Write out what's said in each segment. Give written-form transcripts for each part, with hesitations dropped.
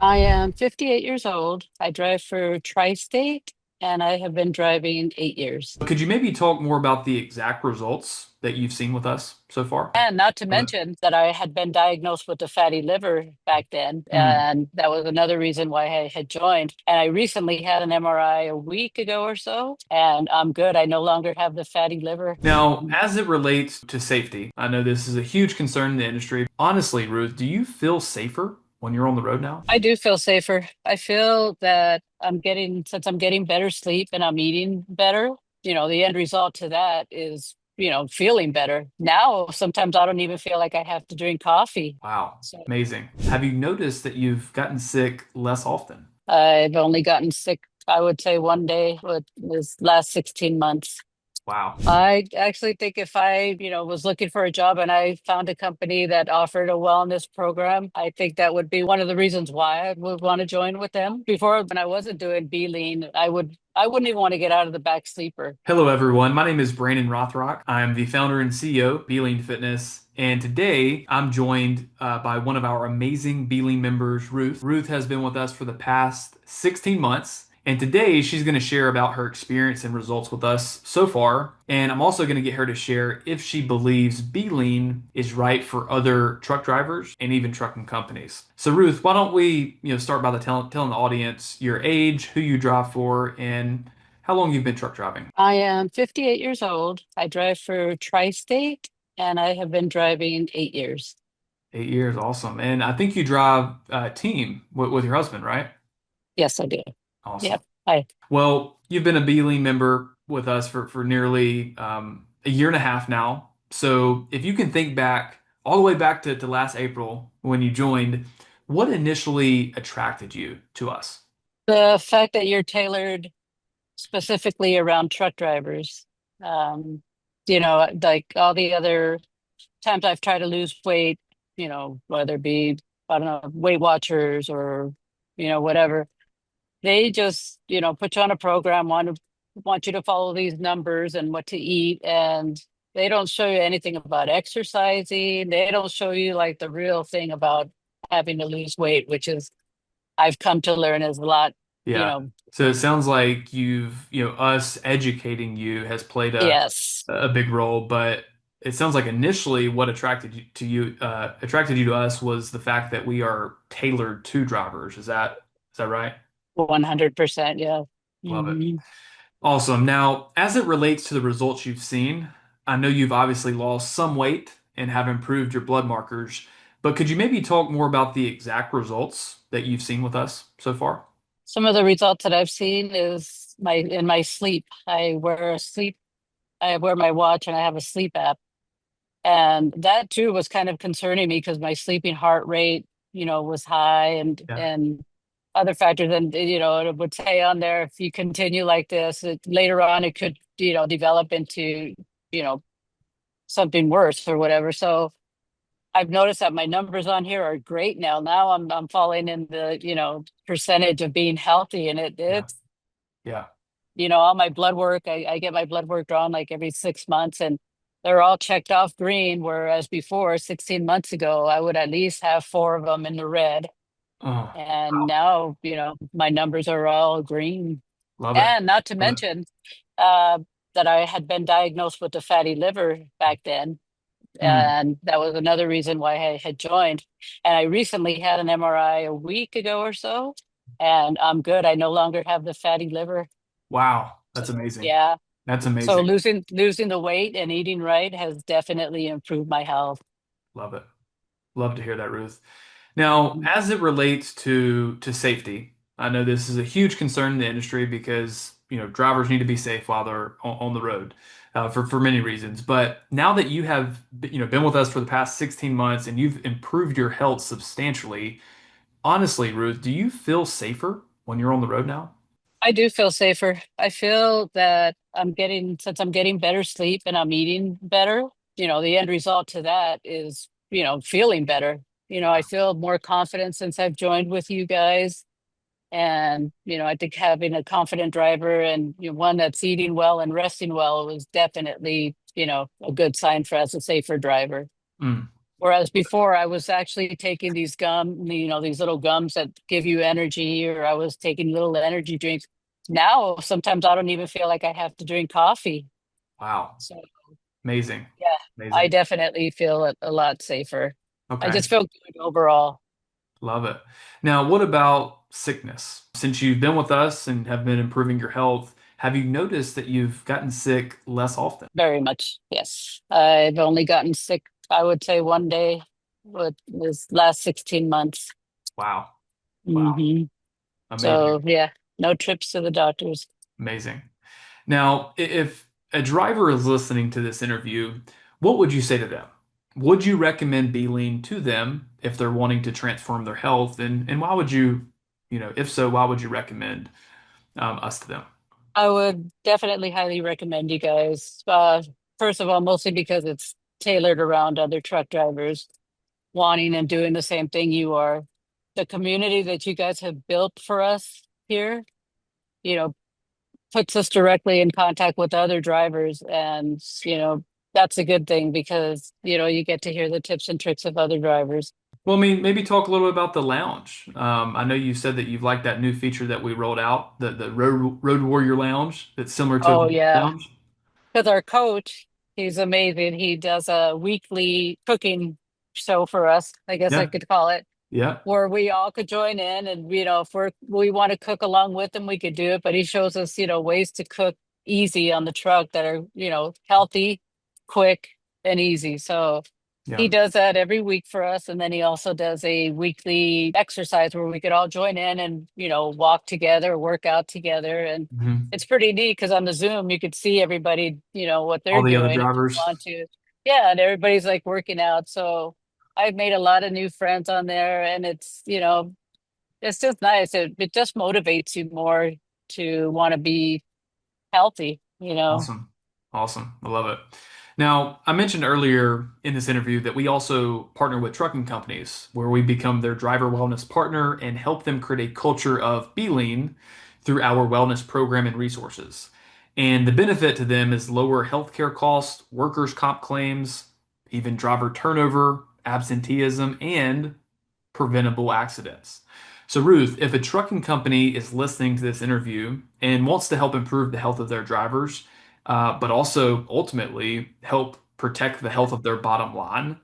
I am 58 years old. I drive for Tri-State and I have been driving 8 years. Could you maybe talk more about the exact results that you've seen with us so far? And not to Okay. mention that I had been diagnosed with a fatty liver back then. Mm. And that was another reason why I had joined. And I recently had an MRI a week ago or so, and I'm good. I no longer have the fatty liver. Now, as it relates to safety, I know this is a huge concern in the industry. Honestly, Ruth, do you feel safer when you're on the road now? I do feel safer. I feel that since I'm getting better sleep and I'm eating better, the end result to that is, feeling better. Now, sometimes I don't even feel like I have to drink coffee. Wow, So amazing. Have you noticed that you've gotten sick less often? I've only gotten sick, I would say, one day with this last 16 months. Wow. I actually think if I, was looking for a job and I found a company that offered a wellness program, I think that would be one of the reasons why I would want to join with them. Before, when I wasn't doing B lean, I wouldn't even want to get out of the back sleeper. Hello, everyone. My name is Brandon Rothrock. I'm the founder and CEO of Beeline Fitness. And today I'm joined by one of our amazing Beeline members, Ruth. Ruth has been with us for the past 16 months. And today she's going to share about her experience and results with us so far. And I'm also going to get her to share if she believes Beeline is right for other truck drivers and even trucking companies. So Ruth, why don't we, start by telling the audience your age, who you drive for, and how long you've been truck driving? I am 58 years old. I drive for Tri-State and I have been driving 8 years. 8 years, awesome. And I think you drive a team with your husband, right? Yes, I do. Awesome. Yep. Hi. Well, you've been a Beeline member with us for nearly a year and a half now. So if you can think back all the way back to last April when you joined, what initially attracted you to us? The fact that you're tailored specifically around truck drivers. Um, like all the other times I've tried to lose weight, whether it be, I don't know, Weight Watchers or, whatever, they just, put you on a program, want you to follow these numbers and what to eat. And they don't show you anything about exercising. They don't show you like the real thing about having to lose weight, which is I've come to learn is a lot, you Yeah. know, So it sounds like us educating you has played yes. a big role, but it sounds like initially what attracted you to us was the fact that we are tailored to drivers. Is that right? 100%, yeah. Love it. Mhm. Awesome. Now, as it relates to the results you've seen, I know you've obviously lost some weight and have improved your blood markers, but could you maybe talk more about the exact results that you've seen with us so far? Some of the results that I've seen is my sleep. I wear my watch and I have a sleep app. And that too was kind of concerning me because my sleeping heart rate, was high Yeah. and other factors. And, it would say on there, if you continue like this, later on it could, develop into, you know, something worse or whatever. So I've noticed that my numbers on here are great now. Now I'm falling in the, percentage of being healthy, and Yeah. it's, Yeah. all my blood work. I get my blood work drawn like every 6 months, and they're all checked off green. Whereas before, 16 months ago, I would at least have four of them in the red. Oh, And wow. now, my numbers are all green. Love it. And not to Love it. mention uh, that I had been diagnosed with a fatty liver back then. Mm. And that was another reason why I had joined. And I recently had an MRI a week ago or so, and I'm good. I no longer have the fatty liver. Wow. So That's amazing. yeah. That's So amazing. losing the weight and eating right has definitely improved my health. Love it. Love to hear that, Ruth. Now, as it relates to safety, I know this is a huge concern in the industry because drivers need to be safe while they're on the road for many reasons. But now that you have been with us for the past 16 months and you've improved your health substantially, honestly, Ruth, do you feel safer when you're on the road now? I do feel safer. I feel that since I'm getting better sleep and I'm eating better, the end result to that is, feeling better. I feel more confident since I've joined with you guys. And, I think having a confident driver and one that's eating well and resting well was definitely, a good sign for as a safer driver. Mm. Whereas before I was actually taking these these little gums that give you energy, or I was taking little energy drinks. Now, sometimes I don't even feel like I have to drink coffee. Wow. So, Amazing. yeah, I Amazing. definitely feel a lot safer. I Okay. just feel good overall. Love it. Now, what about sickness? Since you've been with us and have been improving your health, have you noticed that you've gotten sick less often? Very much. Yes. I've only gotten sick, I would say, one day with this last 16 months. Wow. Wow. hmm So, Amazing. yeah, no trips to the doctors. Amazing. Now, if a driver is listening to this interview, what would you say to them? Would you recommend B-Lean to them if they're wanting to transform their health? And why would you, if so, why would you recommend us to them? I would definitely highly recommend you guys. First of all, mostly because it's tailored around other truck drivers wanting and doing the same thing you are. The community that you guys have built for us here, you know, puts us directly in contact with other drivers. And, that's a good thing because, you get to hear the tips and tricks of other drivers. Well, I mean, maybe talk a little bit about the lounge. I know you said that you've liked that new feature that we rolled out, the Road Warrior Lounge that's similar to a Oh, yeah. lounge. Because our coach, he's amazing. He does a weekly cooking show for us, I guess I Yeah, could call it, yeah, where we all could join in and, if we want to cook along with him, we could do it. But he shows us, ways to cook easy on the truck that are, healthy, quick, and easy. So yeah. he does that every week for us. And then he also does a weekly exercise where we could all join in and, walk together, work out together. And Hmm. it's pretty neat because on the Zoom, you could see everybody, what they're All the other doing if you drivers. want to. Yeah. And everybody's like working out. So I've made a lot of new friends on there and it's just nice. It just motivates you more to want to be healthy. Awesome. Awesome. I love it. Now, I mentioned earlier in this interview that we also partner with trucking companies where we become their driver wellness partner and help them create a culture of Be Lean through our wellness program and resources. And the benefit to them is lower healthcare costs, workers' comp claims, even driver turnover, absenteeism, and preventable accidents. So, Ruth, if a trucking company is listening to this interview and wants to help improve the health of their drivers, but also ultimately help protect the health of their bottom line,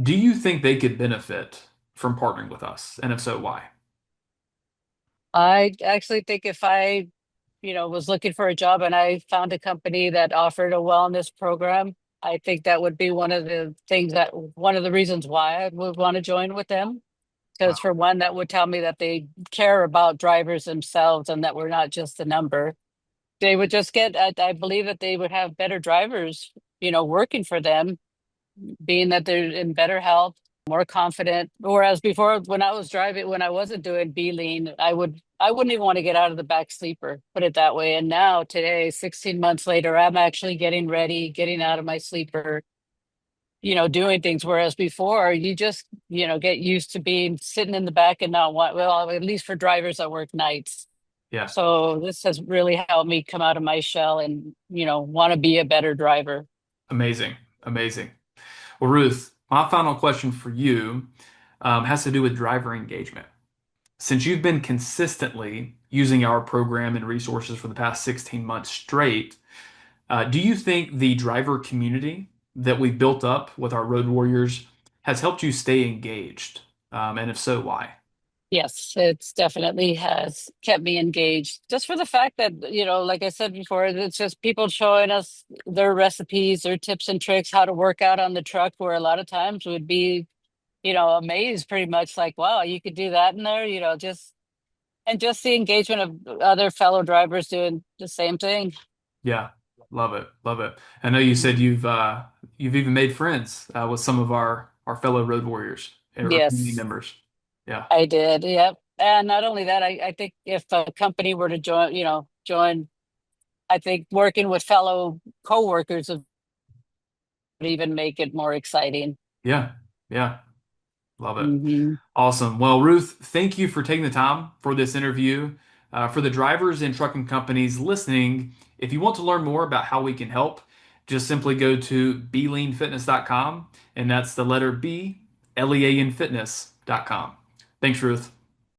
do you think they could benefit from partnering with us? And if so, why? I actually think if I, was looking for a job and I found a company that offered a wellness program, I think that would be one of the reasons why I would want to join with them. Because Wow. for one, that would tell me that they care about drivers themselves and that we're not just a number. They would just I believe that they would have better drivers, working for them, being that they're in better health, more confident. Whereas before, when I was driving, when I wasn't doing B lean, I wouldn't even want to get out of the back sleeper, put it that way. And now today, 16 months later, I'm actually getting ready, getting out of my sleeper, doing things. Whereas before, you just, get used to being sitting in the back and not want, well, at least for drivers that work nights. Yeah. So this has really helped me come out of my shell and, want to be a better driver. Amazing. Amazing. Well, Ruth, my final question for you has to do with driver engagement. Since you've been consistently using our program and resources for the past 16 months straight, do you think the driver community that we've built up with our road warriors has helped you stay engaged? And if so, why? Yes, it's definitely has kept me engaged just for the fact that, like I said before, it's just people showing us their recipes, their tips and tricks, how to work out on the truck, where a lot of times would be, amazed pretty much like, wow, you could do that in there, and just the engagement of other fellow drivers doing the same thing. Yeah, love it, love it. I know you said you've even made friends with some of our fellow road warriors or community Yes, members. Yeah, I did. Yep. And not only that, I think if a company were to join, I think working with fellow coworkers would even make it more exciting. yeah, yeah, love it. hmm Awesome. Well, Ruth, thank you for taking the time for this interview. For the drivers and trucking companies listening, if you want to learn more about how we can help, just simply go to beleanfitness.com, and that's the letter B, Lean fitness.com. Thanks, Ruth.